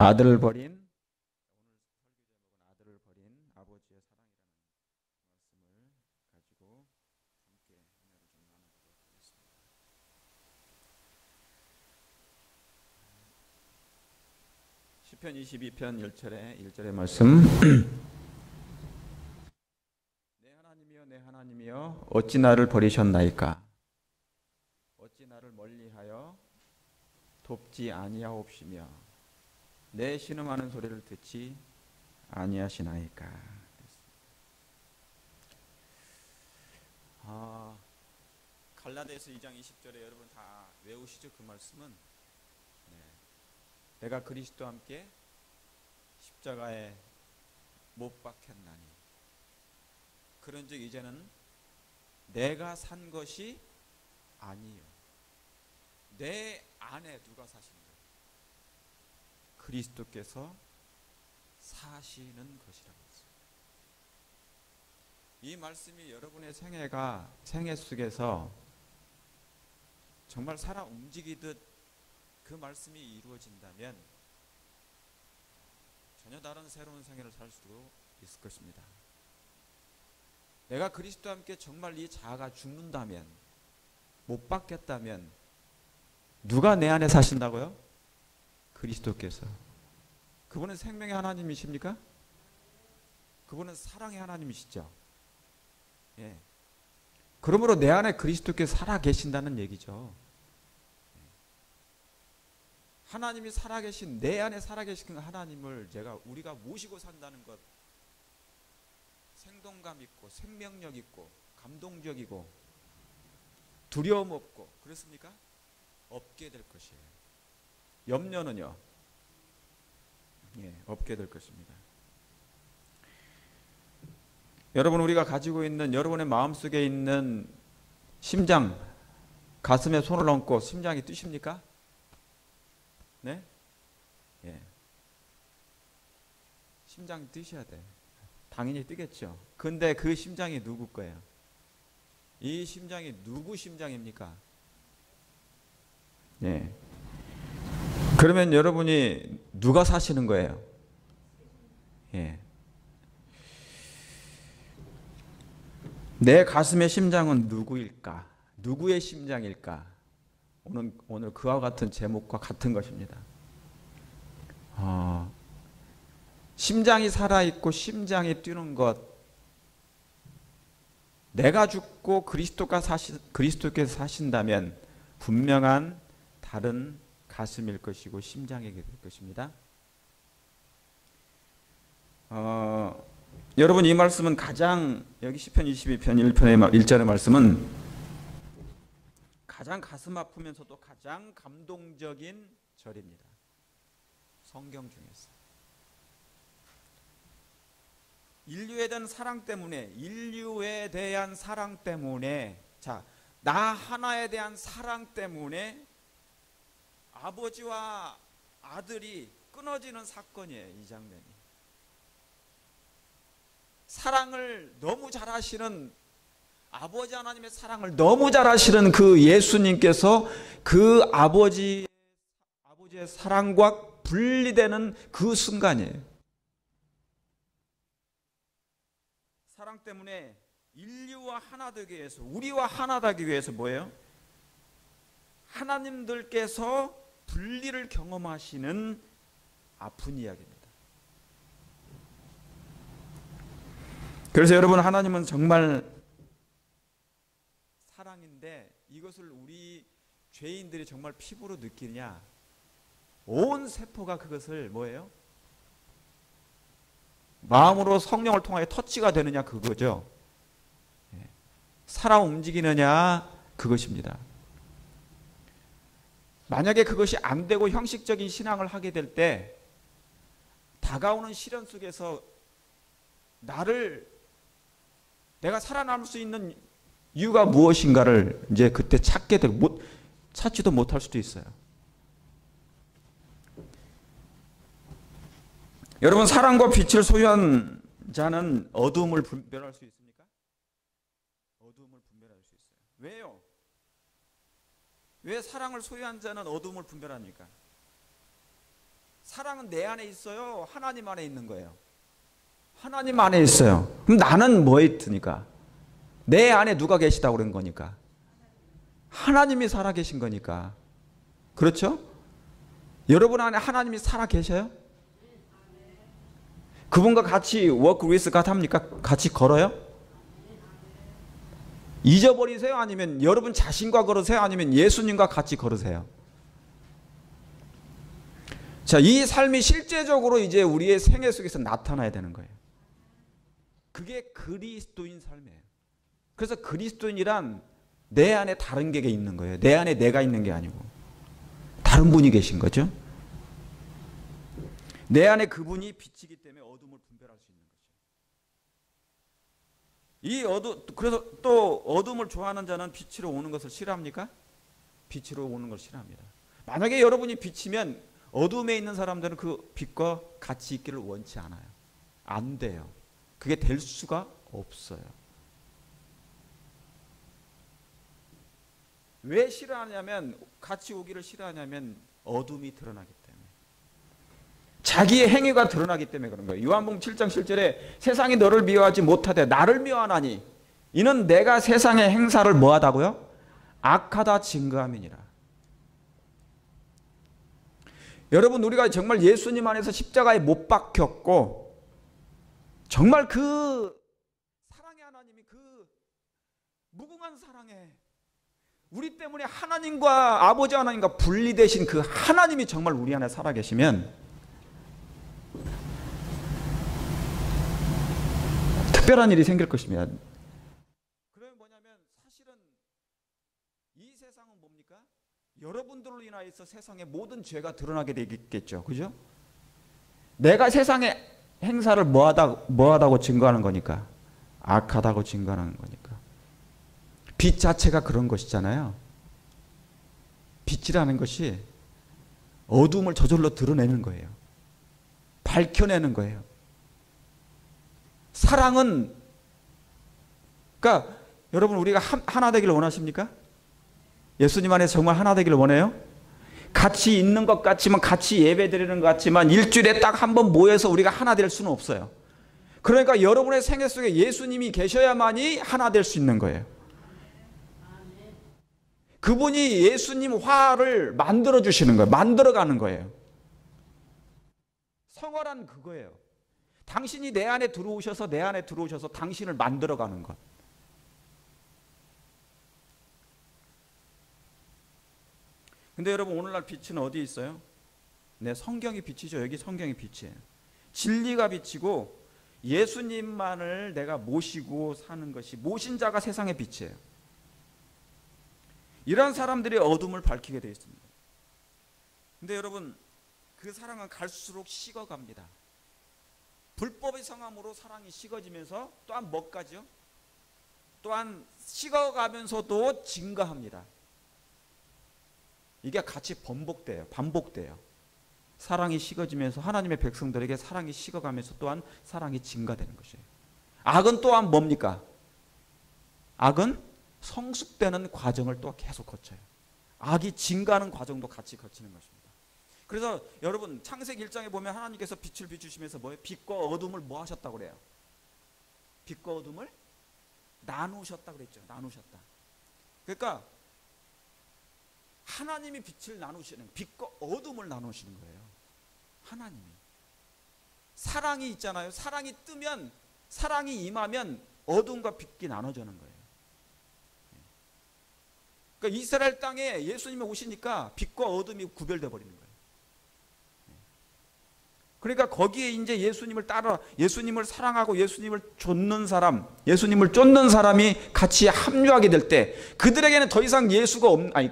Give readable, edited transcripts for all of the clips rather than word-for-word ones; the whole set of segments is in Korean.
아들을 버린 아들을 버린 아버지의 사랑이라는 말씀을 가지고 함께 은혜를 좀 나누도록 하겠습니다. 시편 22편 1절의 말씀. 내 하나님이여 어찌 나를 버리셨나이까? 어찌 나를 멀리하여 돕지 아니하옵시며 내 신음하는 소리를 듣지 아니하시나이까? 갈라디아서 2장 20절에 여러분 다 외우시죠? 그 말씀은 내가 그리스도와 함께 십자가에 못 박혔나니 그런즉 이제는 내가 산 것이 아니요 내 안에 누가 사신 거예요? 그리스도께서 사시는 것이라고 했어요. 이 말씀이 여러분의 생애 속에서 정말 살아 움직이듯 그 말씀이 이루어진다면 전혀 다른 새로운 생애를 살 수도 있을 것입니다. 내가 그리스도와 함께 정말 이 자아가 죽는다면, 못 박혔다면 누가 내 안에 사신다고요? 그리스도께서. 그분은 생명의 하나님이십니까? 그분은 사랑의 하나님이시죠. 예. 그러므로 내 안에 그리스도께서 살아 계신다는 얘기죠. 하나님이 살아계신, 내 안에 살아계신 하나님을 우리가 모시고 산다는 것, 생동감 있고 생명력 있고 감동적이고 두려움 없고 그렇습니까? 없게 될 것이에요. 염려는요, 없게 될 것입니다. 여러분, 우리가 가지고 있는, 여러분의 마음속에 있는 심장, 가슴에 손을 얹고 심장이 뛰십니까? 네? 예. 심장이 뛰셔야 돼. 당연히 뛰겠죠. 근데 그 심장이 누구 거예요? 이 심장이 누구 심장입니까? 예. 그러면 여러분이 누가 사시는 거예요? 예. 내 가슴의 심장은 누구일까? 누구의 심장일까? 오늘 그와 같은 제목과 같은 것입니다. 심장이 살아있고 심장이 뛰는 것, 내가 죽고 그리스도께서 사신다면 분명한 다른 가슴일 것이고 심장이 될 것입니다. 여러분, 이 말씀은 여기 시편 22편 1절의 말씀은 가장 가슴 아프면서도 가장 감동적인 절입니다. 성경 중에서. 인류에 대한 사랑 때문에, 나 하나에 대한 사랑 때문에 아버지와 아들이 끊어지는 사건이에요, 이 장면이. 사랑을 너무 잘하시는, 아버지 하나님의 사랑을 너무 잘하시는 그 예수님께서 그 아버지의 사랑과 분리되는 그 순간이에요. 사랑 때문에 인류와 하나 되기 위해서, 우리와 하나 되기 위해서 뭐예요? 하나님들께서 분리를 경험하시는 아픈 이야기입니다. 그래서 여러분, 하나님은 정말 사랑인데 이것을 우리 죄인들이 정말 피부로 느끼느냐? 온 세포가 그것을 뭐예요? 마음으로 성령을 통하여 터치가 되느냐, 그거죠. 살아 움직이느냐, 그것입니다. 만약에 그것이 안 되고 형식적인 신앙을 하게 될 때 다가오는 시련 속에서 내가 살아남을 수 있는 이유가 무엇인가를 이제 그때 찾지도 못할 수도 있어요. 여러분, 사랑과 빛을 소유한 자는 어두움을 분별할 수 있습니까? 어두움을 분별할 수 있어요. 왜요? 왜 사랑을 소유한 자는 어두움을 분별합니까? 사랑은 내 안에 있어요? 하나님 안에 있는 거예요? 하나님 안에 있어요. 그럼 나는 뭐에 있으니까? 내 안에 누가 계시다고 그런 거니까? 하나님이 살아 계신 거니까. 그렇죠? 여러분 안에 하나님이 살아 계셔요? 그분과 같이 walk with God 합니까? 같이 걸어요? 잊어버리세요? 아니면 여러분 자신과 걸으세요? 아니면 예수님과 같이 걸으세요? 자, 이 삶이 실제적으로 이제 우리의 생애 속에서 나타나야 되는 거예요. 그게 그리스도인 삶이에요. 그래서 그리스도인이란 내 안에 다른 게 있는 거예요. 내 안에 내가 있는 게 아니고 다른 분이 계신 거죠. 내 안에 그분이 빛이기 때문에 어둠을 분별할 수 있는 거죠. 그래서 또 어둠을 좋아하는 자는 빛으로 오는 것을 싫어합니까? 빛으로 오는 걸 싫어합니다. 만약에 여러분이 빛이면 어둠에 있는 사람들은 그 빛과 같이 있기를 원치 않아요. 안 돼요. 그게 될 수가 없어요. 왜 싫어하냐면, 같이 오기를 싫어하냐면 어둠이 드러나기 때문에, 자기의 행위가 드러나기 때문에 그런 거예요. 요한복음 7장 7절에 세상이 너를 미워하지 못하되 나를 미워하나니 이는 내가 세상의 행사를 뭐하다고요? 악하다 증거함이니라. 여러분, 우리가 정말 예수님 안에서 십자가에 못 박혔고 정말 그 사랑의 하나님이, 그 무궁한 사랑에 우리 때문에 하나님과 아버지 하나님과 분리되신 그 하나님이 정말 우리 안에 살아계시면 특별한 일이 생길 것입니다. 그러면 뭐냐면, 사실은 이 세상은 뭡니까? 여러분들로 인하여서 세상의 모든 죄가 드러나게 되겠죠. 그죠? 내가 세상의 행사를 뭐하다고 증거하는 거니까, 악하다고 증거하는 거니까. 빛 자체가 그런 것이잖아요. 빛이라는 것이 어둠을 저절로 드러내는 거예요. 밝혀내는 거예요. 사랑은, 그러니까 여러분, 우리가 하나 되기를 원하십니까? 예수님 안에서 정말 하나 되기를 원해요? 같이 있는 것 같지만, 같이 예배 드리는 것 같지만 일주일에 딱 한 번 모여서 우리가 하나 될 수는 없어요. 그러니까 여러분의 생애 속에 예수님이 계셔야만이 하나 될 수 있는 거예요. 그분이 예수님 화를 만들어 주시는 거예요. 만들어가는 거예요. 성화란 그거예요. 당신이 내 안에 들어오셔서 당신을 만들어가는 것. 근데 여러분, 오늘날 빛은 어디에 있어요? 네, 성경이 빛이죠. 여기 성경이 빛이에요. 진리가 빛이고 예수님만을 내가 모시고 사는 것이, 모신 자가 세상의 빛이에요. 이런 사람들이 어둠을 밝히게 되어 있습니다. 근데 여러분, 그 사랑은 갈수록 식어갑니다. 불법의 성함으로 사랑이 식어지면서 또한 뭐까지요? 또한 식어가면서도 증가합니다. 이게 같이 반복돼요. 사랑이 식어지면서 하나님의 백성들에게 사랑이 식어가면서 또한 사랑이 증가되는 것이에요. 악은 또한 뭡니까? 악은 성숙되는 과정을 또 계속 거쳐요. 악이 증가하는 과정도 같이 거치는 것입니다. 그래서 여러분, 창세기 1장에 보면 하나님께서 빛을 비추시면서 뭐예요? 빛과 어둠을 뭐 하셨다고 그래요? 빛과 어둠을 나누셨다 그랬죠. 나누셨다. 그러니까 하나님이 빛을 나누시는, 빛과 어둠을 나누시는 거예요. 하나님이. 사랑이 있잖아요. 사랑이 뜨면, 사랑이 임하면 어둠과 빛이 나눠지는 거예요. 그러니까 이스라엘 땅에 예수님이 오시니까 빛과 어둠이 구별돼 버리는 거예요. 그러니까 거기에 이제 예수님을 따라, 예수님을 사랑하고 예수님을 쫓는 사람, 예수님을 쫓는 사람이 같이 합류하게 될 때 그들에게는 더 이상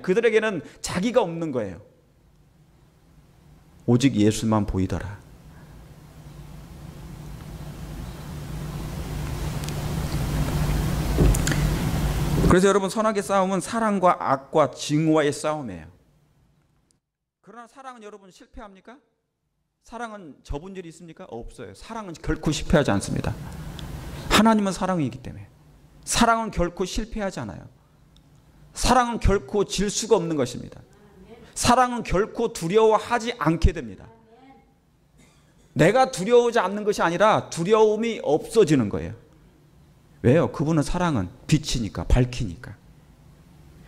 그들에게는 자기가 없는 거예요. 오직 예수만 보이더라. 그래서 여러분, 선악의 싸움은 사랑과 악과 증오와의 싸움이에요. 그러나 사랑은 여러분 실패합니까? 사랑은 접은 일이 있습니까? 없어요. 사랑은 결코 실패하지 않습니다. 하나님은 사랑이기 때문에. 사랑은 결코 실패하지 않아요. 사랑은 결코 질 수가 없는 것입니다. 사랑은 결코 두려워하지 않게 됩니다. 내가 두려워하지 않는 것이 아니라 두려움이 없어지는 거예요. 왜요? 그분은 사랑은 빛이니까, 밝히니까.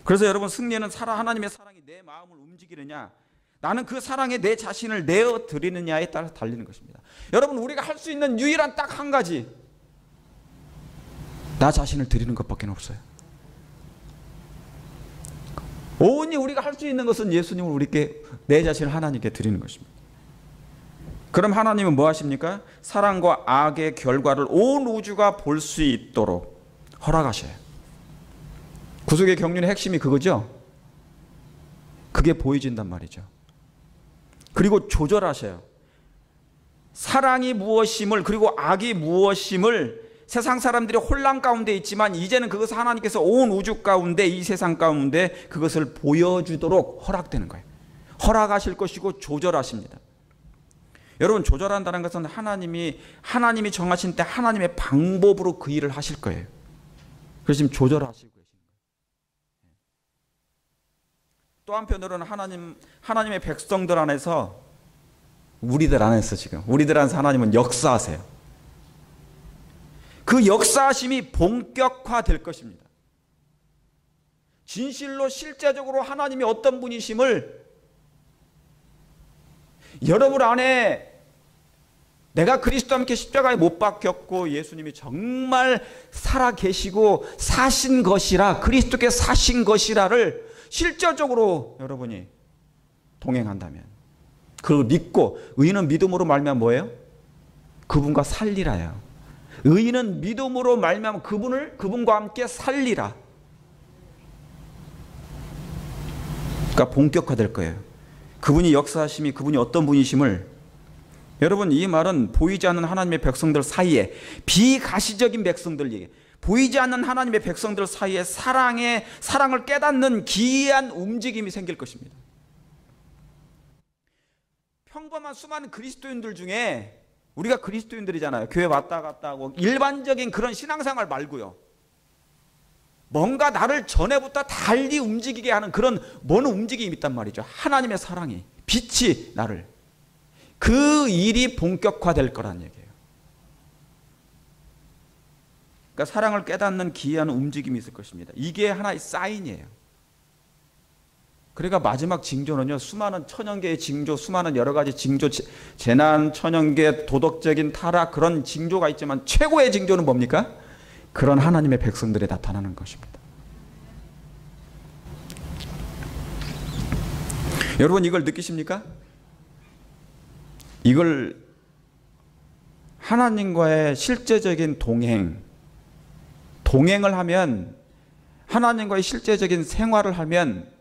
그래서 여러분, 승리는 하나님의 사랑이 내 마음을 움직이느냐, 나는 그 사랑에 내 자신을 내어드리느냐에 따라 달리는 것입니다. 여러분, 우리가 할 수 있는 유일한 딱 한 가지, 나 자신을 드리는 것밖에 없어요. 온전히 우리가 할 수 있는 것은 예수님을 우리께, 내 자신을 하나님께 드리는 것입니다. 그럼 하나님은 뭐 하십니까? 사랑과 악의 결과를 온 우주가 볼 수 있도록 허락하셔요. 구속의 경륜의 핵심이 그거죠. 그게 보여진단 말이죠. 그리고 조절하셔요. 사랑이 무엇임을, 그리고 악이 무엇임을 세상 사람들이 혼란 가운데 있지만 이제는 그것을 하나님께서 온 우주 가운데, 이 세상 가운데 그것을 보여주도록 허락되는 거예요. 허락하실 것이고 조절하십니다. 여러분, 조절한다는 것은 하나님이 정하신 때 하나님의 방법으로 그 일을 하실 거예요. 그래서 지금 조절하시고 계시는 거예요. 또 한편으로는 하나님의 백성들 안에서, 우리들 안에서 하나님은 역사하세요. 그 역사하심이 본격화될 것입니다. 진실로 실제적으로 하나님이 어떤 분이심을 여러분 안에, 내가 그리스도와 함께 십자가에 못 박혔고 예수님이 정말 살아 계시고 사신 것이라, 그리스도께 사신 것이라를 실제적으로 여러분이 동행한다면, 그걸 믿고, 의인은 믿음으로 말미암아 뭐예요? 그분과 살리라요. 의인은 믿음으로 말미암아 그분과 함께 살리라. 그러니까 본격화될 거예요. 그분이 역사하심이, 그분이 어떤 분이심을. 여러분, 이 말은 보이지 않는 하나님의 백성들 사이에, 비가시적인 백성들, 보이지 않는 하나님의 백성들 사이에 사랑을 깨닫는 기이한 움직임이 생길 것입니다. 평범한 수많은 그리스도인들 중에, 우리가 그리스도인들이잖아요. 교회 왔다 갔다 하고 일반적인 그런 신앙생활 말고요, 뭔가 나를 전에부터 달리 움직이게 하는 그런 먼 움직임이 있단 말이죠. 하나님의 사랑이, 빛이 나를, 그 일이 본격화될 거란 얘기예요. 그러니까 사랑을 깨닫는 기이한 움직임이 있을 것입니다. 이게 하나의 사인이에요. 그러니까 마지막 징조는요, 수많은 천연계의 징조, 수많은 여러 가지 징조, 재난, 천연계, 도덕적인 타락, 그런 징조가 있지만 최고의 징조는 뭡니까? 그런 하나님의 백성들이 나타나는 것입니다. 여러분, 이걸 느끼십니까? 이걸 하나님과의 실제적인 동행을 하면, 하나님과의 실제적인 생활을 하면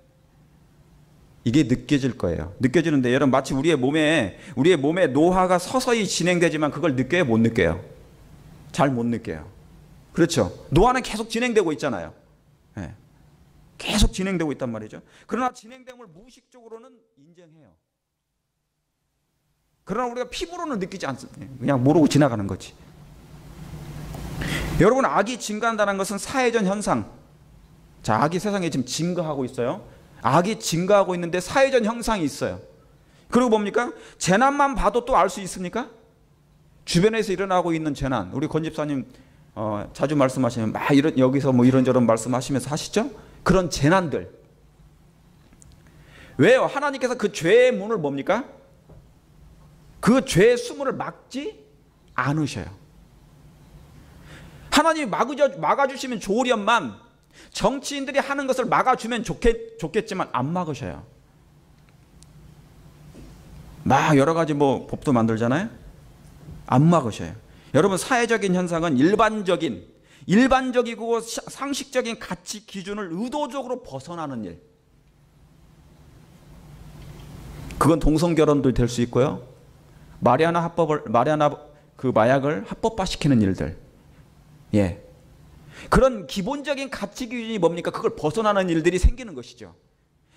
이게 느껴질 거예요. 느껴지는데, 여러분, 마치 우리의 몸에 노화가 서서히 진행되지만 그걸 느껴요? 못 느껴요? 잘 못 느껴요. 그렇죠? 노화는 계속 진행되고 있잖아요. 네. 계속 진행되고 있단 말이죠. 그러나 진행됨을 무의식적으로는 인정해요. 그러나 우리가 피부로는 느끼지 않습니다. 그냥 모르고 지나가는 거지. 여러분, 악이 증가한다는 것은 사회적 현상. 자, 악이 세상에 지금 증가하고 있어요. 악이 증가하고 있는데 사회적 현상이 있어요. 그리고 뭡니까? 재난만 봐도 또 알 수 있습니까? 주변에서 일어나고 있는 재난. 우리 권 집사님 자주 말씀하시면 막 여기서 뭐 이런저런 말씀하시면서 하시죠? 그런 재난들. 왜요? 하나님께서 그 죄의 문을 뭡니까? 그 죄의 수문을 막지 않으셔요. 하나님이 막아주시면 좋으련만, 정치인들이 하는 것을 막아주면 좋겠지만 안 막으셔요. 막 여러 가지 뭐 법도 만들잖아요. 안 막으셔요. 여러분, 사회적인 현상은 일반적이고 상식적인 가치 기준을 의도적으로 벗어나는 일. 그건 동성결혼도 될 수 있고요. 마리아나 그 마약을 합법화시키는 일들. 예. 그런 기본적인 가치 기준이 뭡니까? 그걸 벗어나는 일들이 생기는 것이죠.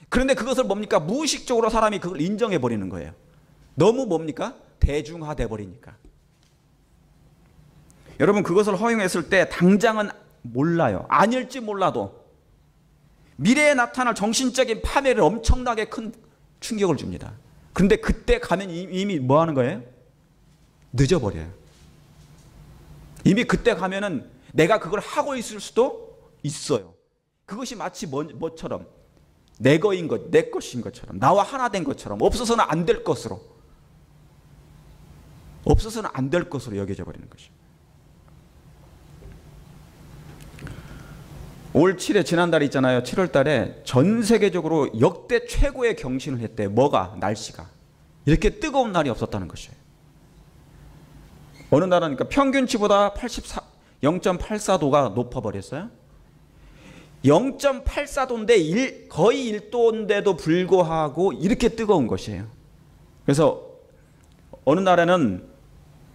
그런데 그것을 뭡니까? 무의식적으로 사람이 그걸 인정해 버리는 거예요. 너무 뭡니까? 대중화돼 버리니까. 여러분, 그것을 허용했을 때 당장은 몰라요. 아닐지 몰라도 미래에 나타날 정신적인 파멸을 엄청나게 큰 충격을 줍니다. 그런데 그때 가면 이미 뭐 하는 거예요? 늦어버려요. 이미 그때 가면은 내가 그걸 하고 있을 수도 있어요. 그것이 마치 뭐처럼 내 거인 것, 내 것인 것처럼, 나와 하나 된 것처럼, 없어서는 안 될 것으로, 없어서는 안 될 것으로 여겨져 버리는 것이죠. 올 7회 지난달에 있잖아요. 7월 달에 전 세계적으로 역대 최고의 경신을 했대. 뭐가? 날씨가. 이렇게 뜨거운 날이 없었다는 것이에요. 어느 나라니까 평균치보다 0.84도가 높아버렸어요. 0.84도인데 거의 1도인데도 불구하고 이렇게 뜨거운 것이에요. 그래서 어느 나라는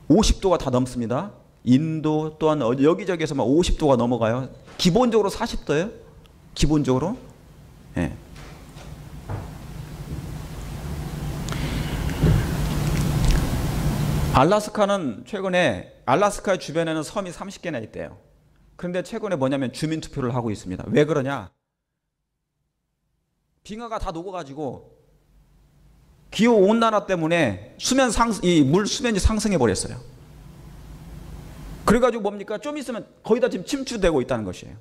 50도가 다 넘습니다. 인도 또한 여기저기에서 막 50도가 넘어가요. 기본적으로 40도예요. 기본적으로. 예. 알라스카는 최근에 알라스카 주변에는 섬이 30개나 있대요. 그런데 최근에 뭐냐면 주민투표를 하고 있습니다. 왜 그러냐? 빙하가 다 녹아가지고 기후온난화 때문에 물 수면이 상승해 버렸어요. 그래가지고 뭡니까? 좀 있으면 거의 다 지금 침투되고 있다는 것이에요.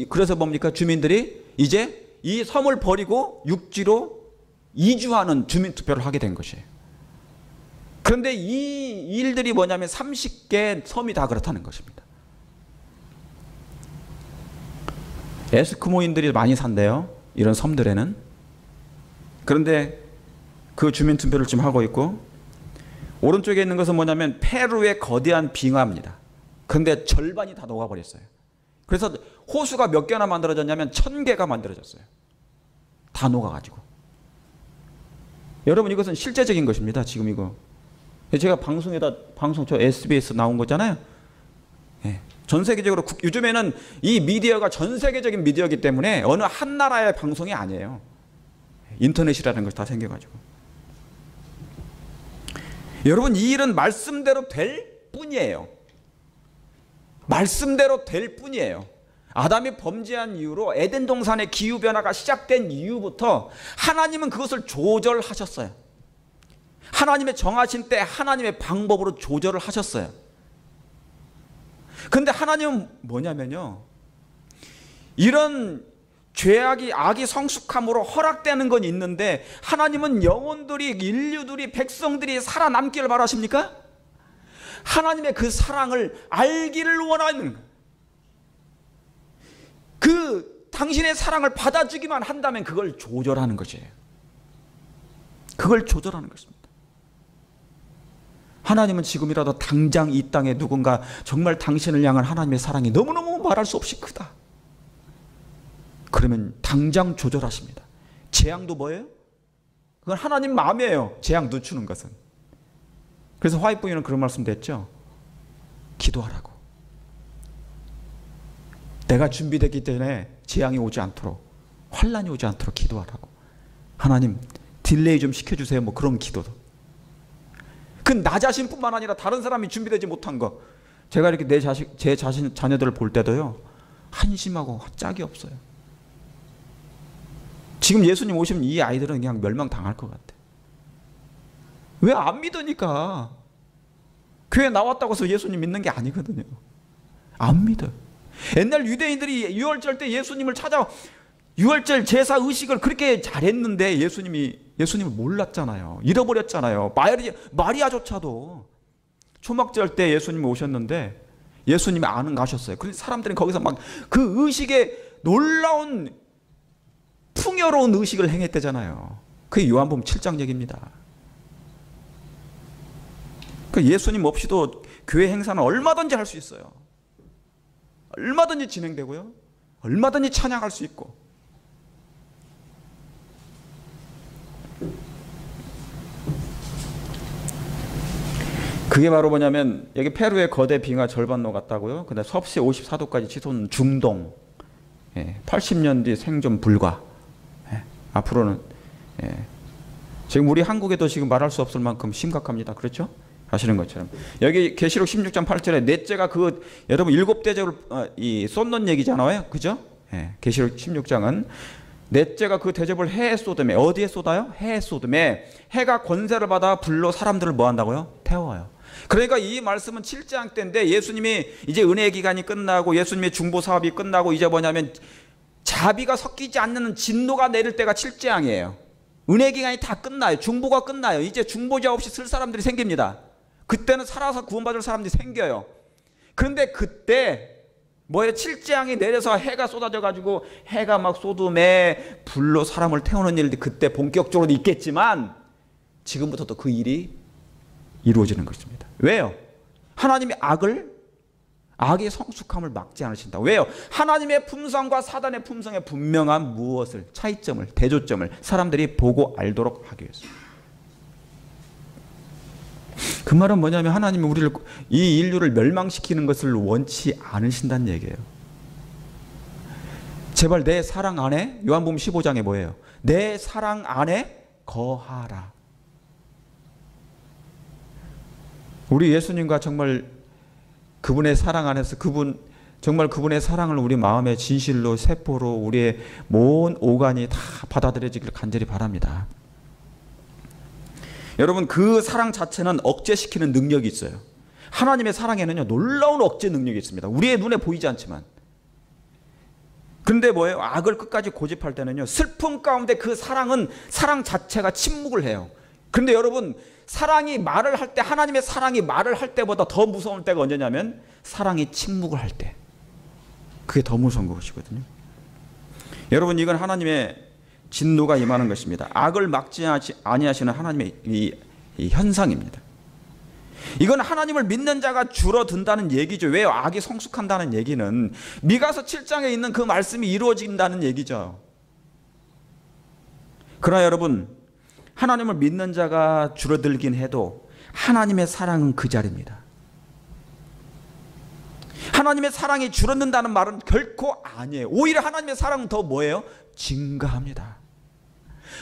그래서 뭡니까? 주민들이 이제 이 섬을 버리고 육지로 이주하는 주민투표를 하게 된 것이에요. 그런데 이 일들이 뭐냐면 30개 섬이 다 그렇다는 것입니다. 에스키모인들이 많이 산대요. 이런 섬들에는. 그런데 그 주민투표를 지금 하고 있고, 오른쪽에 있는 것은 뭐냐면 페루의 거대한 빙하입니다. 그런데 절반이 다 녹아버렸어요. 그래서 호수가 몇 개나 만들어졌냐면 1000개가 만들어졌어요. 다 녹아가지고. 여러분, 이것은 실제적인 것입니다. 지금 이거. 제가 저 SBS 나온 거잖아요. 예. 전 세계적으로 요즘에는 이 미디어가 전 세계적인 미디어이기 때문에 어느 한 나라의 방송이 아니에요. 인터넷이라는 것이 다 생겨가지고. 여러분, 이 일은 말씀대로 될 뿐이에요. 말씀대로 될 뿐이에요. 아담이 범죄한 이후로 에덴 동산의 기후 변화가 시작된 이후부터 하나님은 그것을 조절하셨어요. 하나님의 정하신 때 하나님의 방법으로 조절을 하셨어요. 그런데 하나님은 뭐냐면요, 이런 악이 성숙함으로 허락되는 건 있는데 하나님은 영혼들이, 인류들이, 백성들이 살아남기를 바라십니까? 하나님의 그 사랑을 알기를 원하는, 그 당신의 사랑을 받아주기만 한다면 그걸 조절하는 것이에요. 그걸 조절하는 것입니다. 하나님은 지금이라도 당장 이 땅에 누군가 정말 당신을 향한 하나님의 사랑이 너무너무 말할 수 없이 크다, 그러면 당장 조절하십니다. 재앙도 뭐예요? 그건 하나님 마음이에요. 재앙 늦추는 것은. 그래서 화이트 부인은 그런 말씀도 했죠. 기도하라고. 내가 준비됐기 때문에 재앙이 오지 않도록, 환난이 오지 않도록 기도하라고. 하나님 딜레이 좀 시켜주세요. 뭐 그런 기도도. 그 나 자신뿐만 아니라 다른 사람이 준비되지 못한 거, 제가 이렇게 제 자녀들을 볼 때도요, 한심하고 짝이 없어요. 지금 예수님 오시면 이 아이들은 그냥 멸망당할 것 같아. 왜? 안 믿으니까. 교회 나왔다고 해서 예수님 믿는 게 아니거든요. 안 믿어요. 옛날 유대인들이 유월절 때 예수님을 찾아 유월절 제사 의식을 그렇게 잘했는데 예수님을 몰랐잖아요. 잃어버렸잖아요. 마리아조차도 초막절 때 예수님이 오셨는데 예수님이 아는 가셨어요. 그래서 사람들이 거기서 막 그 의식에 놀라운 풍요로운 의식을 행했대잖아요. 그게 요한복음 7장 얘기입니다. 그 예수님 없이도 교회 행사는 얼마든지 할 수 있어요. 얼마든지 진행되고요. 얼마든지 찬양할 수 있고. 그게 바로 뭐냐면 여기 페루의 거대 빙하 절반 녹았다고요. 근데 섭씨 54도까지 치솟는 중동. 80년 뒤 생존 불가. 앞으로는 지금 우리 한국에도 지금 말할 수 없을 만큼 심각합니다. 그렇죠? 아시는 것처럼 여기 계시록 16장 8절에 넷째가 그 여러분 7대접을 쏟는 얘기잖아요. 그죠? 계시록 16장은 넷째가 그 대접을 해에 쏟음에, 어디에 쏟아요? 해에 쏟음에. 해가 권세를 받아 불로 사람들을 뭐 한다고요? 태워요. 그러니까 이 말씀은 7장 때인데 예수님이 이제 은혜 기간이 끝나고 예수님의 중보 사업이 끝나고 이제 뭐냐면 자비가 섞이지 않는 진노가 내릴 때가 7장이에요. 은혜 기간이 다 끝나요. 중보가 끝나요. 이제 중보자 없이 쓸 사람들이 생깁니다. 그때는 살아서 구원받을 사람들이 생겨요. 그런데 그때 뭐예요? 7장이 내려서 해가 쏟아져 가지고 해가 막 소돔에 불로 사람을 태우는 일들이 그때 본격적으로 있겠지만 지금부터도 그 일이 이루어지는 것입니다. 왜요? 하나님이 악의 성숙함을 막지 않으신다. 왜요? 하나님의 품성과 사단의 품성의 분명한 무엇을 차이점을 대조점을 사람들이 보고 알도록 하기 위해서. 그 말은 뭐냐면 하나님이 우리를 이 인류를 멸망시키는 것을 원치 않으신다는 얘기예요. 제발 내 사랑 안에 요한복음 15장에 뭐예요? 내 사랑 안에 거하라. 우리 예수님과 정말 그분의 사랑 안에서 정말 그분의 사랑을 우리 마음의 진실로 세포로 우리의 모든 오간이 다 받아들여지길 간절히 바랍니다. 여러분 그 사랑 자체는 억제시키는 능력이 있어요. 하나님의 사랑에는요 놀라운 억제 능력이 있습니다. 우리의 눈에 보이지 않지만. 그런데 뭐예요? 악을 끝까지 고집할 때는요 슬픔 가운데 그 사랑은 사랑 자체가 침묵을 해요. 그런데 여러분 사랑이 말을 할 때 하나님의 사랑이 말을 할 때보다 더 무서운 때가 언제냐면 사랑이 침묵을 할 때. 그게 더 무서운 것이거든요. 여러분 이건 하나님의 진노가 임하는 것입니다. 악을 막지 아니하시는 하나님의 이 현상입니다. 이건 하나님을 믿는 자가 줄어든다는 얘기죠. 왜요? 악이 성숙한다는 얘기는 미가서 7장에 있는 그 말씀이 이루어진다는 얘기죠. 그러나 여러분 하나님을 믿는 자가 줄어들긴 해도 하나님의 사랑은 그 자리입니다. 하나님의 사랑이 줄어든다는 말은 결코 아니에요. 오히려 하나님의 사랑은 더 뭐예요? 증가합니다.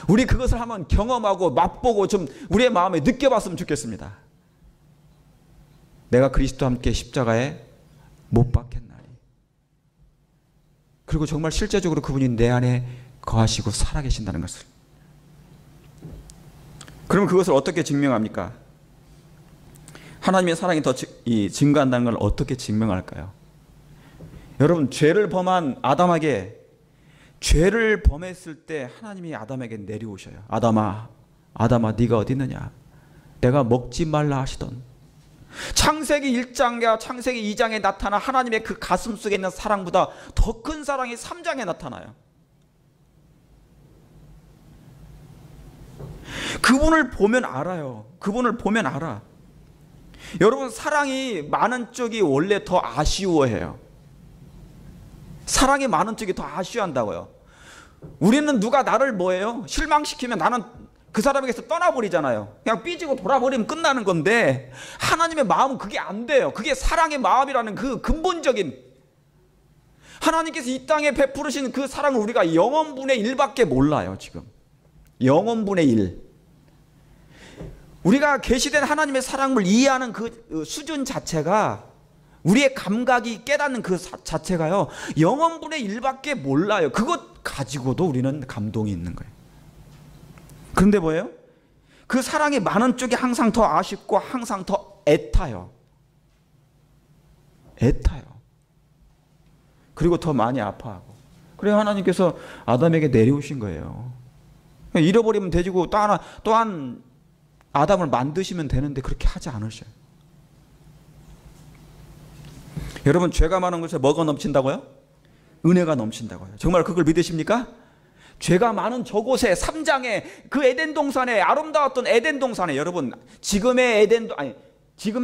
우리 그것을 한번 경험하고 맛보고 좀 우리의 마음에 느껴봤으면 좋겠습니다. 내가 그리스도와 함께 십자가에 못 박혔나니. 그리고 정말 실제적으로 그분이 내 안에 거하시고 살아계신다는 것을. 그럼 그것을 어떻게 증명합니까? 하나님의 사랑이 더 증가한다는 걸 어떻게 증명할까요? 여러분 죄를 범한 아담에게 죄를 범했을 때 하나님이 아담에게 내려오셔요. 아담아 네가 어디 있느냐? 내가 먹지 말라 하시던 창세기 1장과 창세기 2장에 나타난 하나님의 그 가슴 속에 있는 사랑보다 더 큰 사랑이 3장에 나타나요. 그분을 보면 알아요. 그분을 보면 알아. 여러분 사랑이 많은 쪽이 원래 더 아쉬워해요. 사랑이 많은 쪽이 더 아쉬워한다고요. 우리는 누가 나를 뭐예요? 실망시키면 나는 그 사람에게서 떠나버리잖아요. 그냥 삐지고 돌아버리면 끝나는 건데 하나님의 마음은 그게 안 돼요. 그게 사랑의 마음이라는 그 근본적인 하나님께서 이 땅에 베푸르신 그 사랑을 우리가 영원분의 1밖에 몰라요. 지금 영원분의 1. 우리가 계시된 하나님의 사랑을 이해하는 그 수준 자체가 우리의 감각이 깨닫는 그 자체가요 영원분의 1밖에 몰라요. 그것 가지고도 우리는 감동이 있는 거예요. 그런데 뭐예요? 그 사랑이 많은 쪽이 항상 더 아쉽고 항상 더 애타요. 그리고 더 많이 아파하고. 그래서 하나님께서 아담에게 내려오신 거예요. 잃어버리면 되지고 또한 아담을 만드시면 되는데 그렇게 하지 않으셔요. 여러분 죄가 많은 곳에 뭐가 넘친다고요? 은혜가 넘친다고요. 정말 그걸 믿으십니까? 죄가 많은 저곳에 3장에 그 에덴 동산에 아름다웠던 에덴 동산에 여러분 지금의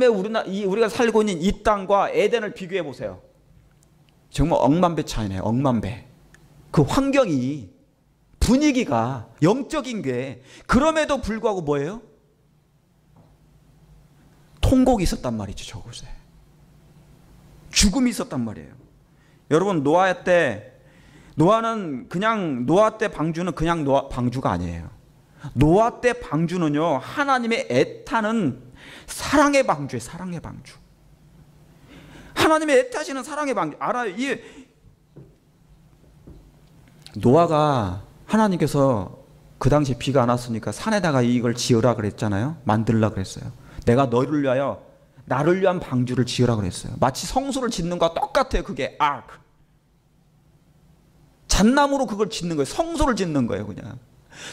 우리가 살고 있는 이 땅과 에덴을 비교해 보세요. 정말 억만배 차이네요. 억만배. 그 환경이 분위기가 영적인 게 그럼에도 불구하고 뭐예요? 통곡이 있었단 말이죠. 저곳에 죽음이 있었단 말이에요. 여러분 노아 때 방주는 그냥 방주가 아니에요. 노아 때 방주는요 하나님의 애타는 사랑의 방주예요. 사랑의 방주. 하나님의 애타시는 사랑의 방주. 알아요. 노아가 하나님께서 그 당시 비가 안 왔으니까 산에다가 이걸 지으라 그랬잖아요. 만들라 그랬어요. 내가 너를 위하여 나를 위한 방주를 지으라고 그랬어요. 마치 성소를 짓는 것과 똑같아요. 그게 아크. 잣나무로 그걸 짓는 거예요. 성소를 짓는 거예요. 그냥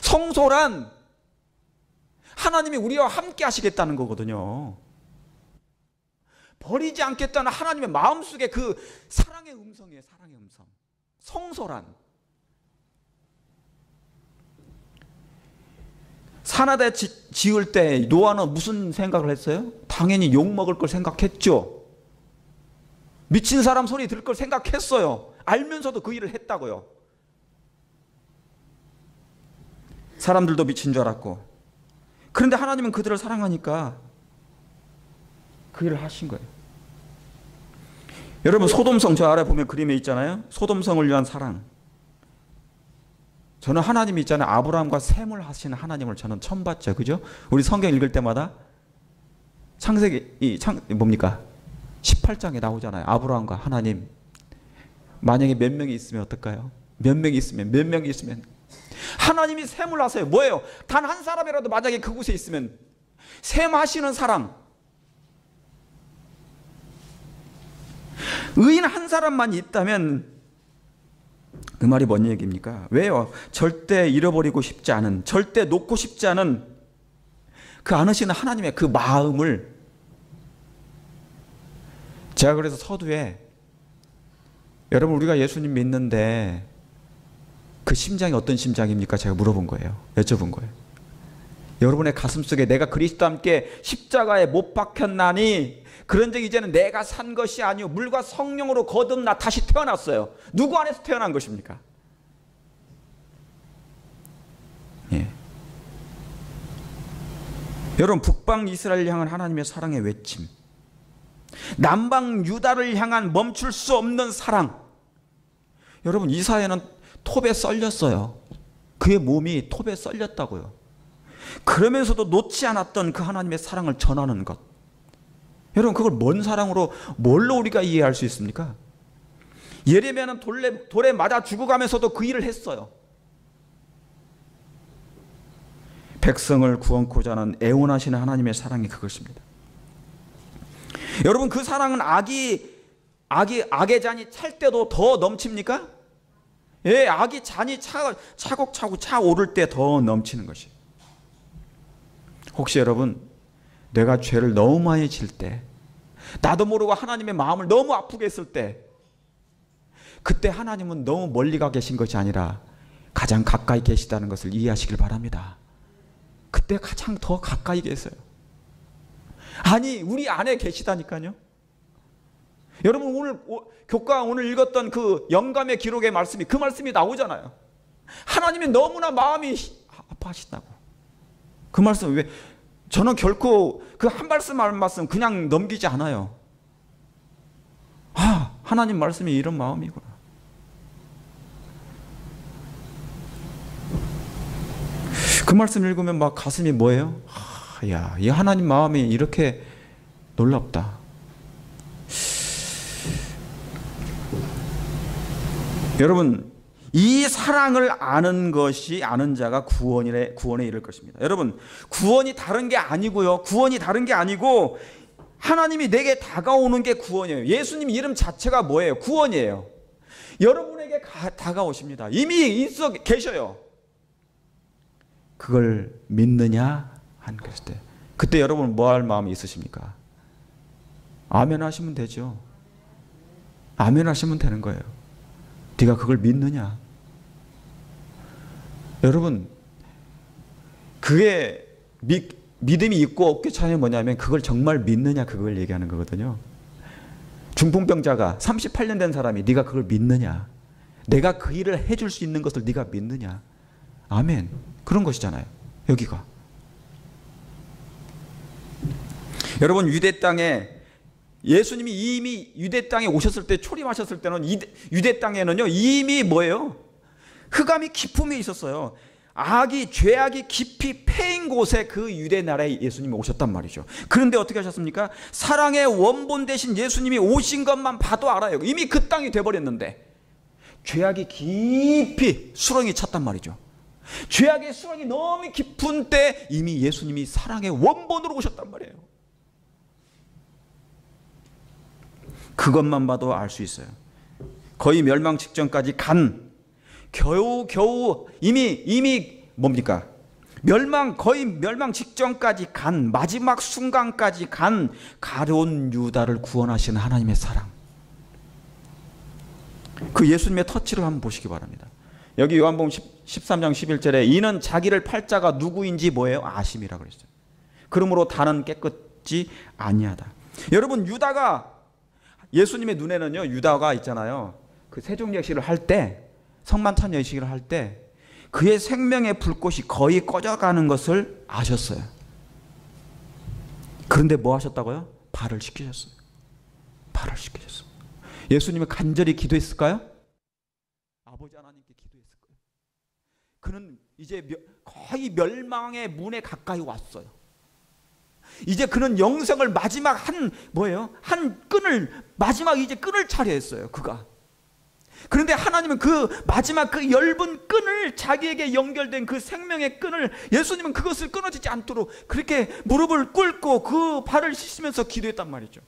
성소란 하나님이 우리와 함께 하시겠다는 거거든요. 버리지 않겠다는 하나님의 마음속에 그 사랑의 음성이에요. 사랑의 음성. 성소란. 산하대 지을 때 노아는 무슨 생각을 했어요? 당연히 욕먹을 걸 생각했죠. 미친 사람 소리 들을 걸 생각했어요. 알면서도 그 일을 했다고요. 사람들도 미친 줄 알았고. 그런데 하나님은 그들을 사랑하니까 그 일을 하신 거예요. 여러분 소돔성 저 아래 보면 그림에 있잖아요. 소돔성을 위한 사랑. 저는 하나님이 있잖아요. 아브라함과 셈을 하시는 하나님을 저는 처음 봤죠. 그죠? 우리 성경 읽을 때마다 창세기 뭡니까? 18장에 나오잖아요. 아브라함과 하나님. 만약에 몇 명이 있으면 어떨까요? 몇 명이 있으면 하나님이 셈을 하세요. 뭐예요? 단 한 사람이라도 만약에 그곳에 있으면 셈 하시는 사랑. 의인 한 사람만 있다면 그 말이 뭔 얘기입니까? 왜요? 절대 잃어버리고 싶지 않은, 절대 놓고 싶지 않은 그 안으시는 하나님의 그 마음을 제가 그래서 서두에 여러분 우리가 예수님 믿는데 그 심장이 어떤 심장입니까? 제가 물어본 거예요. 여쭤본 거예요. 여러분의 가슴속에 내가 그리스도와 함께 십자가에 못 박혔나니 그런즉 이제는 내가 산 것이 아니요 물과 성령으로 거듭나 다시 태어났어요. 누구 안에서 태어난 것입니까? 예. 여러분 북방 이스라엘 향한 하나님의 사랑의 외침, 남방 유다를 향한 멈출 수 없는 사랑. 여러분 이사야는 톱에 썰렸어요. 그의 몸이 톱에 썰렸다고요. 그러면서도 놓지 않았던 그 하나님의 사랑을 전하는 것. 여러분 그걸 뭔 사랑으로 뭘로 우리가 이해할 수 있습니까? 예레미야는 돌에 맞아 죽어가면서도 그 일을 했어요. 백성을 구원코자 하는 애원하시는 하나님의 사랑이 그것입니다. 여러분 그 사랑은 악의 잔이 찰 때도 더 넘칩니까? 예, 악의 잔이 차곡차곡 차오를 때 더 넘치는 것이. 혹시 여러분 내가 죄를 너무 많이 질 때, 나도 모르고 하나님의 마음을 너무 아프게 했을 때, 그때 하나님은 너무 멀리 가 계신 것이 아니라 가장 가까이 계시다는 것을 이해하시길 바랍니다. 그때 가장 더 가까이 계세요. 아니 우리 안에 계시다니까요. 여러분 오늘 교과 오늘 읽었던 그 영감의 기록의 말씀이 그 말씀이 나오잖아요. 하나님이 너무나 마음이 아파하신다고. 그 말씀 왜 저는 결코 그 한 말씀 한 말씀 그냥 넘기지 않아요. 아 하나님 말씀이 이런 마음이구나. 그 말씀 읽으면 막 가슴이 뭐예요? 야, 이 하나님 마음이 이렇게 놀랍다. 여러분 이 사랑을 아는 자가 구원에 이를 것입니다. 여러분 구원이 다른 게 아니고요. 구원이 다른 게 아니고 하나님이 내게 다가오는 게 구원이에요. 예수님 이름 자체가 뭐예요? 구원이에요. 여러분에게 다가오십니다. 이미 있어 계셔요. 그걸 믿느냐 하는 것일 때 그때 여러분 뭐 할 마음이 있으십니까? 아멘 하시면 되죠. 아멘 하시면 되는 거예요. 네가 그걸 믿느냐? 여러분 그게 믿음이 있고 없기 차이는 뭐냐면 그걸 정말 믿느냐 그걸 얘기하는 거거든요. 중풍병자가 38년 된 사람이 네가 그걸 믿느냐? 내가 그 일을 해줄 수 있는 것을 네가 믿느냐? 아멘. 그런 것이잖아요. 여기가. 여러분 유대 땅에 예수님이 이미 유대 땅에 오셨을 때 초림하셨을 때는 유대 땅에는요 이미 뭐예요? 흑암이 깊음이 있었어요. 죄악이 깊이 패인 곳에 그 유대 나라에 예수님이 오셨단 말이죠. 그런데 어떻게 하셨습니까? 사랑의 원본 되신 예수님이 오신 것만 봐도 알아요. 이미 그 땅이 돼버렸는데 죄악이 깊이 수렁이 찼단 말이죠. 죄악의 수렁이 너무 깊은 때 이미 예수님이 사랑의 원본으로 오셨단 말이에요. 그것만 봐도 알 수 있어요. 거의 멸망 직전까지 간, 겨우 이미 뭡니까? 거의 멸망 직전까지 간, 마지막 순간까지 간 가룟 유다를 구원하시는 하나님의 사랑. 그 예수님의 터치를 한번 보시기 바랍니다. 여기 요한복음 13장 11절에 이는 자기를 팔 자가 누구인지 뭐예요? 아심이라 그랬어요. 그러므로 다는 깨끗지 아니하다. 여러분, 유다가, 예수님의 눈에는요, 유다가 있잖아요, 그 세종예식을 할 때, 성만찬 예식을 할 때 그의 생명의 불꽃이 거의 꺼져가는 것을 아셨어요. 그런데 뭐 하셨다고요? 발을 씻기셨어요. 발을 씻기셨어요. 예수님은 간절히 기도했을까요? 아버지 하나님께 기도했을 거예요. 그는 이제 거의 멸망의 문에 가까이 왔어요. 이제 그는 영생을 마지막 마지막 이제 끈을 차려 했어요, 그가. 그런데 하나님은 그 마지막 그 엷은 끈을, 자기에게 연결된 그 생명의 끈을, 예수님은 그것을 끊어지지 않도록 그렇게 무릎을 꿇고 그 발을 씻으면서 기도했단 말이죠.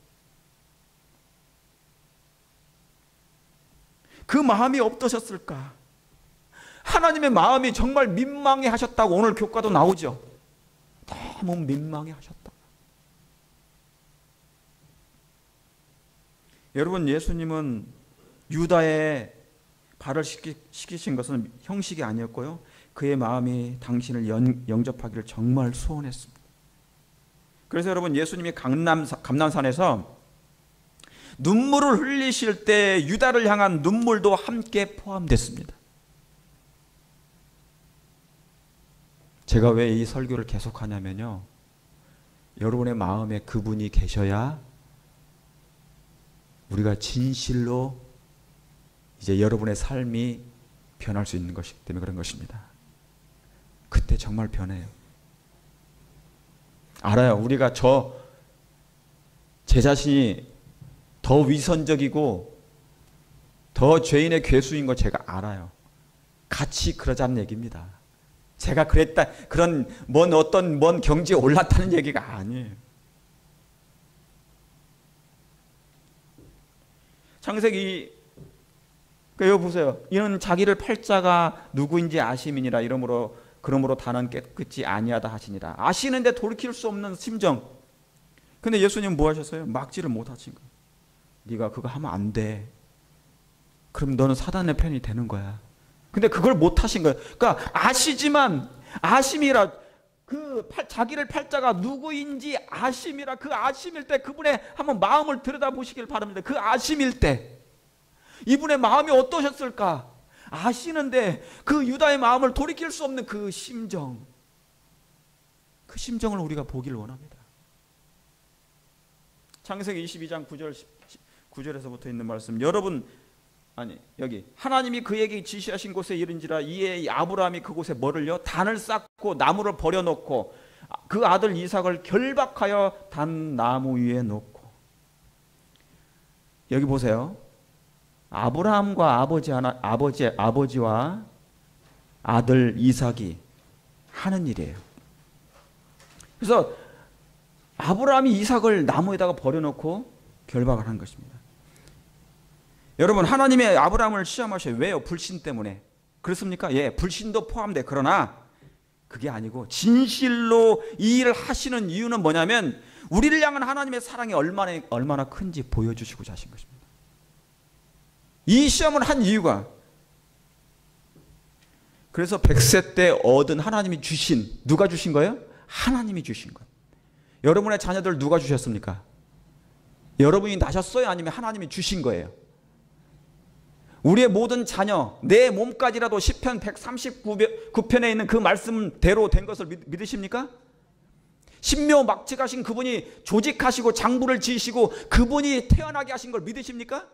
그 마음이 어떠셨을까? 하나님의 마음이 정말 민망해 하셨다고 오늘 교과도 나오죠. 너무 민망해 하셨다. 여러분, 예수님은 유다의 발을 씻기신 것은 형식이 아니었고요, 그의 마음이 당신을 영접하기를 정말 소원했습니다. 그래서 여러분, 예수님이 감람산에서 눈물을 흘리실 때 유다를 향한 눈물도 함께 포함됐습니다. 제가 왜 이 설교를 계속하냐면요, 여러분의 마음에 그분이 계셔야 우리가 진실로 이제 여러분의 삶이 변할 수 있는 것이기 때문에 그런 것입니다. 그때 정말 변해요. 알아요. 우리가 제 자신이 더 위선적이고 더 죄인의 괴수인 거 제가 알아요. 같이 그러자는 얘기입니다. 제가 그랬다, 그런 먼 경지에 올랐다는 얘기가 아니에요. 창세기, 여기 보세요. 이는 자기를 팔 자가 누구인지 아심이니라. 그러므로 다는 깨끗이 아니하다 하시니라. 아시는데 돌이킬 수 없는 심정. 근데 예수님은 뭐 하셨어요? 막지를 못 하신 거예요. 네가 그거 하면 안 돼. 그럼 너는 사단의 편이 되는 거야. 근데 그걸 못 하신 거예요. 그러니까 아시지만, 아심이라, 자기를 팔 자가 누구인지 아심이라, 그 아심일 때 그분의 한번 마음을 들여다보시길 바랍니다. 그 아심일 때 이분의 마음이 어떠셨을까? 아시는데 그 유다의 마음을 돌이킬 수 없는 그 심정을 우리가 보기를 원합니다. 창세기 22장 9절에서부터 있는 말씀, 여기 하나님이 그에게 지시하신 곳에 이른지라 이에 아브라함이 그곳에 뭐를요? 단을 쌓고 나무를 버려놓고 그 아들 이삭을 결박하여 단 나무 위에 놓고. 여기 보세요. 아브라함과 아버지와 아들 이삭이 하는 일이에요. 그래서 아브라함이 이삭을 나무에다가 버려놓고 결박을 한 것입니다. 여러분, 하나님의 아브라함을 시험하셔요. 왜요? 불신 때문에. 그렇습니까? 예, 불신도 포함돼. 그러나 그게 아니고 진실로 이 일을 하시는 이유는 뭐냐면 우리를 향한 하나님의 사랑이 얼마나 큰지 보여주시고자 하신 것입니다. 이 시험을 한 이유가, 그래서 100세 때 얻은 하나님이 주신, 누가 주신 거예요? 하나님이 주신 것. 여러분의 자녀들 누가 주셨습니까? 여러분이 나셨어요? 아니면 하나님이 주신 거예요? 우리의 모든 자녀, 내 몸까지라도 시편 139편에 있는 그 말씀대로 된 것을 믿으십니까? 신묘 막직하신 그분이 조직하시고 장부를 지으시고 그분이 태어나게 하신 걸 믿으십니까?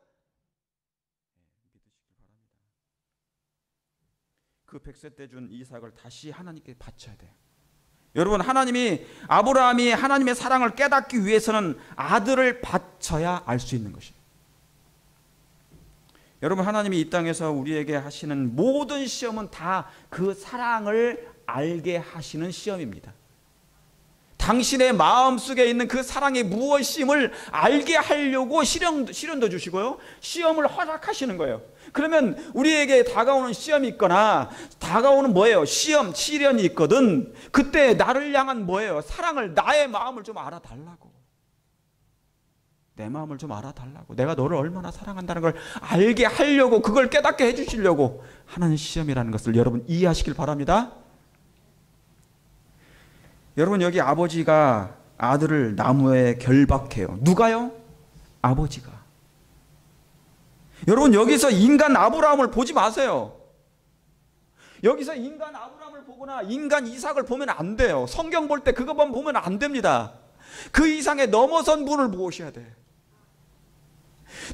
그 100세 때 준 이삭을 다시 하나님께 바쳐야 돼요. 여러분, 아브라함이 하나님의 사랑을 깨닫기 위해서는 아들을 바쳐야 알 수 있는 것이에요. 여러분, 하나님이 이 땅에서 우리에게 하시는 모든 시험은 다 그 사랑을 알게 하시는 시험입니다. 다 당신의 마음속에 있는 그 사랑이 무엇임을 알게 하려고 시련도 주시고요, 시험을 허락하시는 거예요. 그러면 우리에게 다가오는 시험이 있거나 다가오는 뭐예요? 시련이 있거든. 그때 나를 향한 뭐예요? 사랑을, 나의 마음을 좀 알아달라고. 내 마음을 좀 알아달라고. 내가 너를 얼마나 사랑한다는 걸 알게 하려고, 그걸 깨닫게 해주시려고 하는 시험이라는 것을 여러분 이해하시길 바랍니다. 여러분, 여기 아버지가 아들을 나무에 결박해요. 누가요? 아버지가. 여러분, 여기서 인간 아브라함을 보지 마세요. 여기서 인간 아브라함을 보거나 인간 이삭을 보면 안 돼요. 성경 볼 때 그것만 보면 안 됩니다. 그 이상에 넘어선 분을 보셔야 돼.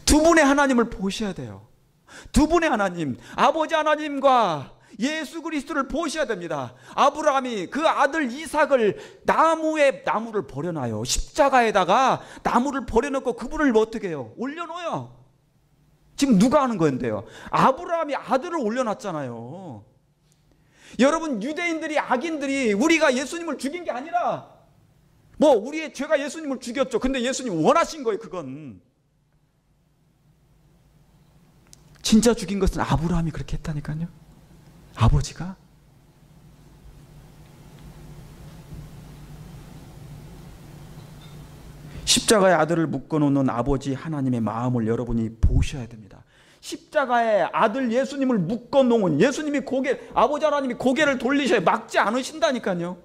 두 분의 하나님을 보셔야 돼요. 두 분의 하나님, 아버지 하나님과 예수 그리스도를 보셔야 됩니다. 아브라함이 그 아들 이삭을 나무를 버려놔요. 십자가에다가 나무를 버려놓고 그분을 어떻게 해요? 올려놓아요. 지금 누가 하는 건데요? 아브라함이 아들을 올려놨잖아요. 여러분, 유대인들이, 악인들이 우리가 예수님을 죽인 게 아니라, 우리의 죄가 예수님을 죽였죠. 근데 예수님 원하신 거예요. 그건 진짜 죽인 것은 아브라함이 그렇게 했다니까요. 아버지가. 십자가에 아들을 묶어놓는 아버지 하나님의 마음을 여러분이 보셔야 됩니다. 십자가에 아들 예수님을 묶어놓은, 예수님이 아버지 하나님이 고개를 돌리셔야, 막지 않으신다니까요.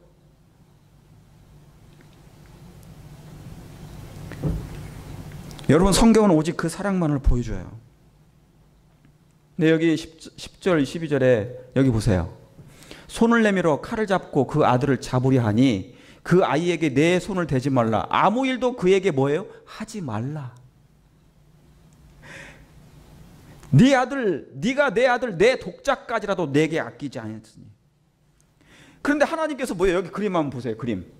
여러분, 성경은 오직 그 사랑만을 보여줘요. 근데 여기 10절 12절에 여기 보세요. 손을 내밀어 칼을 잡고 그 아들을 잡으려 하니 그 아이에게 내 손을 대지 말라. 아무 일도 그에게 뭐예요? 하지 말라. 네가 내 아들 내 독자까지라도 내게 아끼지 않았으니. 그런데 하나님께서 뭐예요? 여기 그림 한번 보세요. 그림.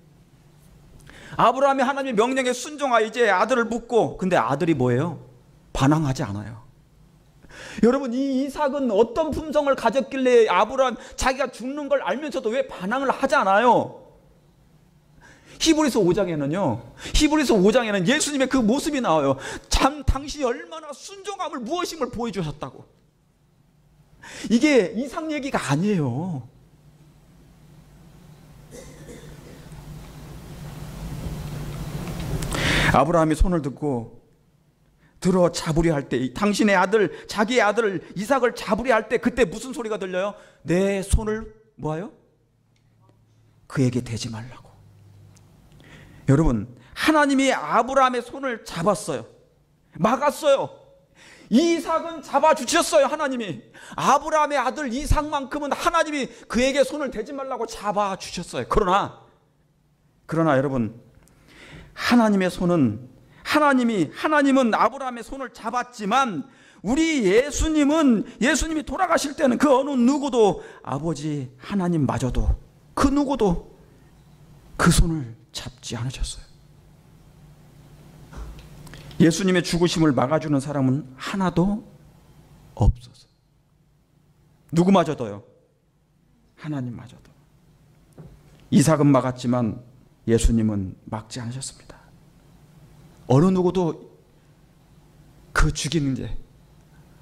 아브라함이 하나님의 명령에 순종하여 이제 아들을 묻고, 근데 아들이 뭐예요? 반항하지 않아요. 여러분, 이 이삭은 어떤 품성을 가졌길래 아브라함 자기가 죽는 걸 알면서도 왜 반항을 하지 않아요? 히브리서 5장에는 예수님의 그 모습이 나와요. 참 당신이 얼마나 순종함을, 무엇임을 보여주셨다고. 이게 이삭 얘기가 아니에요. 아브라함이 손을 들어 잡으려 할 때, 당신의 아들, 자기의 아들 이삭을 잡으려 할 때, 그때 무슨 소리가 들려요? 내 손을 뭐예요? 그에게 대지 말라고. 여러분, 하나님이 아브라함의 손을 잡았어요. 막았어요. 이삭은 잡아주셨어요. 하나님이. 아브라함의 아들 이삭만큼은 하나님이 그에게 손을 대지 말라고 잡아주셨어요. 그러나 여러분, 하나님은 아브라함의 손을 잡았지만, 우리 예수님이 돌아가실 때는 그 어느 누구도, 아버지 하나님마저도, 그 누구도 그 손을 잡지 않으셨어요. 예수님의 죽으심을 막아주는 사람은 하나도 없었어요. 누구마저도요? 하나님마저도. 이삭은 막았지만 예수님은 막지 않으셨습니다. 어느 누구도 그 죽이는 게,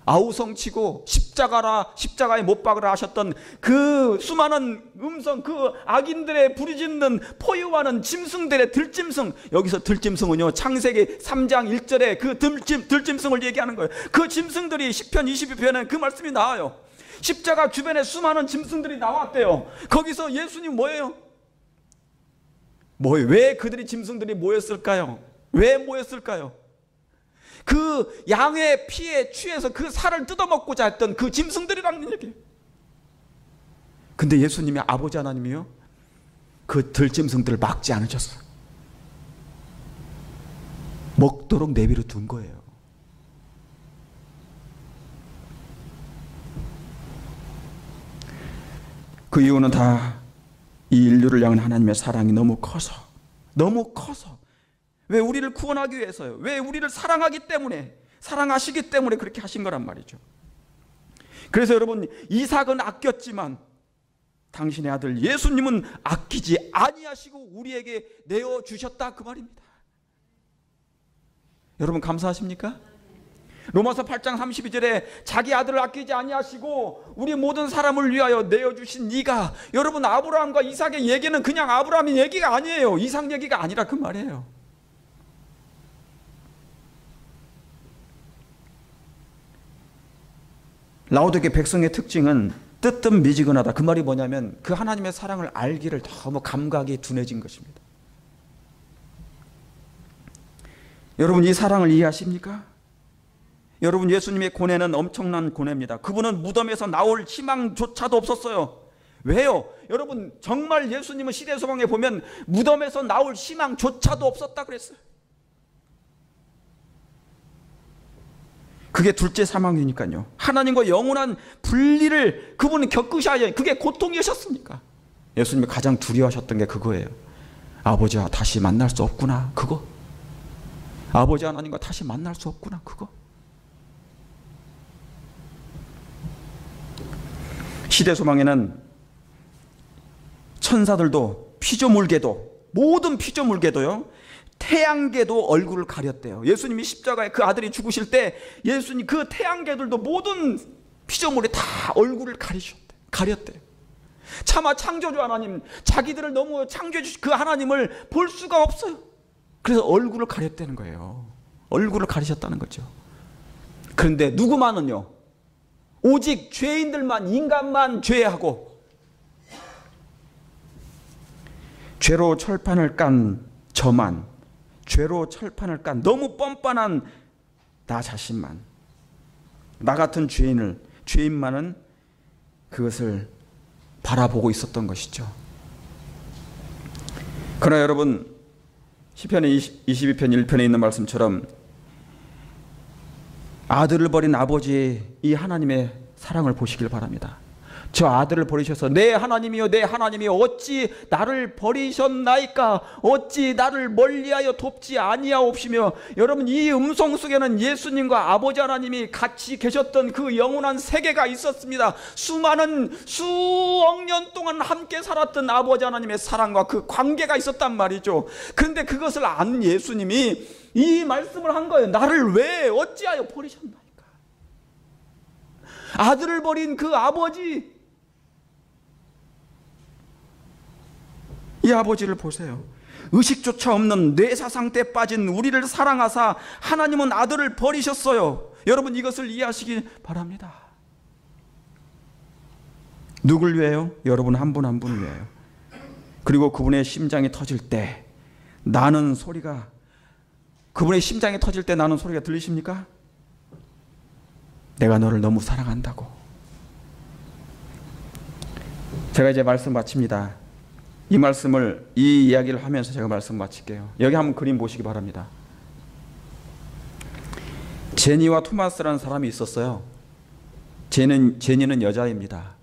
아우성치고 십자가에 못 박으라 하셨던 그 수많은 음성, 그 악인들의 부르짖는 포효하는 짐승들의 들짐승, 여기서 들짐승은요, 창세기 3장 1절에 그 들짐승을 얘기하는 거예요. 그 짐승들이 시편 22편에 그 말씀이 나와요. 십자가 주변에 수많은 짐승들이 나왔대요. 거기서 예수님 뭐예요? 왜 그들이, 짐승들이 모였을까요? 왜 모였을까요? 그 양의 피에 취해서 그 살을 뜯어먹고자 했던 그 짐승들이라는 얘기예요. 근데 예수님의 아버지 하나님이요, 그 들짐승들을 막지 않으셨어요. 먹도록 내비로 둔 거예요. 그 이유는 다 이 인류를 향한 하나님의 사랑이 너무 커서, 왜 우리를 구원하기 위해서요. 왜 우리를 사랑하시기 때문에 그렇게 하신 거란 말이죠. 그래서 여러분, 이삭은 아꼈지만 당신의 아들 예수님은 아끼지 아니하시고 우리에게 내어주셨다, 그 말입니다. 여러분 감사하십니까? 로마서 8장 32절에 자기 아들을 아끼지 아니하시고 우리 모든 사람을 위하여 내어주신 이가, 여러분 아브라함과 이삭의 얘기는 그냥 아브라함의 얘기가 아니에요. 이삭 얘기가 아니라 그 말이에요. 라오디게 백성의 특징은 뜨뜻미지근하다. 그 말이 뭐냐면 그 하나님의 사랑을 알기를 너무 감각이 둔해진 것입니다. 여러분 이 사랑을 이해하십니까? 여러분 예수님의 고뇌는 엄청난 고뇌입니다. 그분은 무덤에서 나올 희망조차도 없었어요. 왜요? 여러분 정말 예수님은 시대소망에 보면 무덤에서 나올 희망조차도 없었다 그랬어요. 그게 둘째 사망이니까요. 하나님과 영원한 분리를 그분은 겪으셔야, 그게 고통이셨습니까? 예수님이 가장 두려워하셨던 게 그거예요. 아버지와 다시 만날 수 없구나, 그거. 아버지 하나님과 다시 만날 수 없구나, 그거. 시대소망에는 천사들도 피조물계도, 모든 피조물계도요, 태양계도 얼굴을 가렸대요. 예수님이 십자가에 그 아들이 죽으실 때 예수님 그 태양계들도 모든 피조물이 다 얼굴을 가렸대요. 차마 창조주 하나님, 자기들을 너무 창조해 주신 그 하나님을 볼 수가 없어요. 그래서 얼굴을 가렸다는 거예요. 얼굴을 가리셨다는 거죠. 그런데 누구만은요, 오직 죄인들만, 인간만 죄하고 죄로 철판을 깐 저만, 죄로 철판을 깐 너무 뻔뻔한 나 자신만, 나 같은 죄인만은 그것을 바라보고 있었던 것이죠. 그러나 여러분 시편의 22편 1편에 있는 말씀처럼 아들을 버린 아버지의 이 하나님의 사랑을 보시길 바랍니다. 저 아들을 버리셔서 내 하나님이여 내 하나님이여 어찌 나를 버리셨나이까, 어찌 나를 멀리하여 돕지 아니하옵시며, 여러분 이 음성 속에는 예수님과 아버지 하나님이 같이 계셨던 그 영원한 세계가 있었습니다. 수억 년 동안 함께 살았던 아버지 하나님의 사랑과 그 관계가 있었단 말이죠. 그런데 그것을 아는 예수님이 이 말씀을 한 거예요. 나를 왜 어찌하여 버리셨나이까. 아들을 버린 그 아버지, 이 아버지를 보세요. 의식조차 없는 뇌사상태에 빠진 우리를 사랑하사 하나님은 아들을 버리셨어요. 여러분 이것을 이해하시기 바랍니다. 누굴 위해요? 여러분 한 분 한 분을 위해요. 그리고 그분의 심장이 터질 때 나는 소리가, 그분의 심장이 터질 때 나는 소리가 들리십니까? 내가 너를 너무 사랑한다고. 제가 이제 말씀 마칩니다. 이 말씀을, 이 이야기를 하면서 제가 말씀 마칠게요. 여기 한번 그림 보시기 바랍니다. 제니와 토마스라는 사람이 있었어요. 제니는 여자입니다.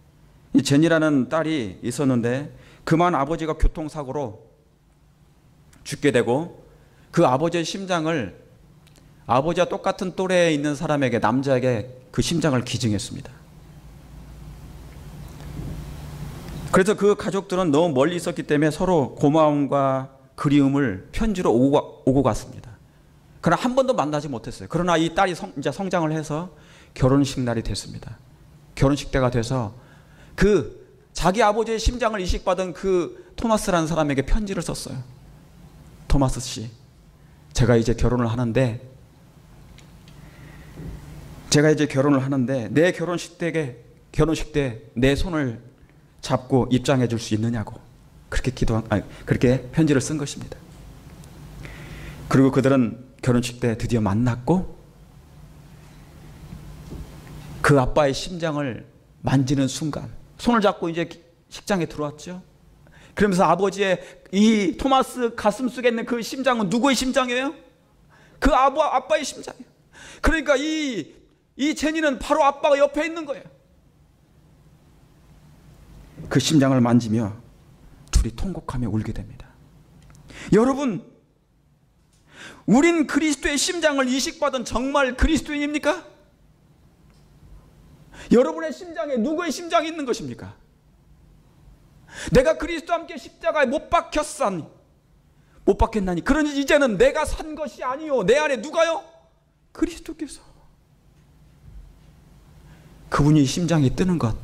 이 제니라는 딸이 있었는데 그만 아버지가 교통사고로 죽게 되고 그 아버지의 심장을 아버지와 똑같은 또래에 있는 사람에게, 남자에게 그 심장을 기증했습니다. 그래서 그 가족들은 너무 멀리 있었기 때문에 서로 고마움과 그리움을 편지로 오고 갔습니다. 그러나 한 번도 만나지 못했어요. 그러나 이 딸이 이제 성장을 해서 결혼식 날이 됐습니다. 결혼식 때가 돼서 그 자기 아버지의 심장을 이식받은 그 토마스라는 사람에게 편지를 썼어요. 토마스 씨, 제가 이제 결혼을 하는데 내 결혼식 때 내 손을 잡고 입장해 줄 수 있느냐고 그렇게 편지를 쓴 것입니다. 그리고 그들은 결혼식 때 드디어 만났고 그 아빠의 심장을 만지는 순간 손을 잡고 이제 식장에 들어왔죠. 그러면서 아버지의 이 토마스 가슴 속에 있는 그 심장은 누구의 심장이에요? 그 아빠의 심장이에요. 그러니까 이 제니는 바로 아빠가 옆에 있는 거예요. 그 심장을 만지며 둘이 통곡하며 울게 됩니다. 여러분, 우린 그리스도의 심장을 이식받은 정말 그리스도인입니까? 여러분의 심장에 누구의 심장이 있는 것입니까? 내가 그리스도와 함께 십자가에 못 박혔사니 못 박혔나니 그러니 이제는 내가 산 것이 아니요 내 안에 누가요? 그리스도께서. 그분이 심장이 뜨는 것.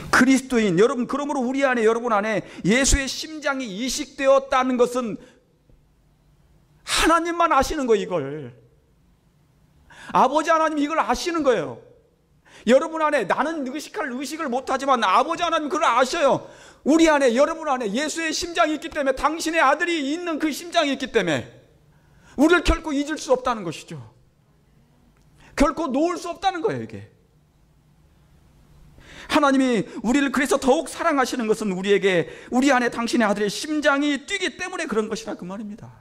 그리스도인 여러분, 그러므로 우리 안에, 여러분 안에 예수의 심장이 이식되었다는 것은 하나님만 아시는 거예요. 이걸 아버지 하나님 이걸 아시는 거예요. 여러분 안에 나는 의식할 의식을 못하지만 아버지 하나님 그걸 아셔요. 우리 안에, 여러분 안에 예수의 심장이 있기 때문에, 당신의 아들이 있는 그 심장이 있기 때문에 우리를 결코 잊을 수 없다는 것이죠. 결코 놓을 수 없다는 거예요. 이게 하나님이 우리를 그래서 더욱 사랑하시는 것은 우리에게, 우리 안에 당신의 아들의 심장이 뛰기 때문에 그런 것이라 그 말입니다.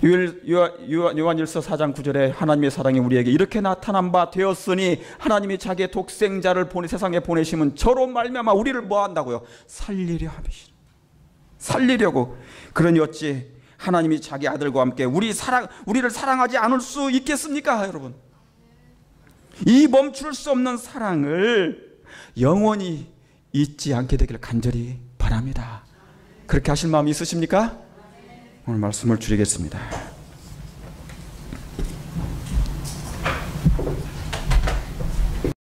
요한일서 4장 9절에 하나님의 사랑이 우리에게 이렇게 나타난 바 되었으니 하나님이 자기의 독생자를 세상에 보내심은 저로 말미암아 우리를 뭐 한다고요? 살리려 함이시라. 살리려고. 그러니 어찌 하나님이 자기 아들과 함께 우리를 사랑하지 않을 수 있겠습니까? 여러분, 이 멈출 수 없는 사랑을 영원히 잊지 않게 되기를 간절히 바랍니다. 그렇게 하실 마음이 있으십니까? 오늘 말씀을 줄이겠습니다.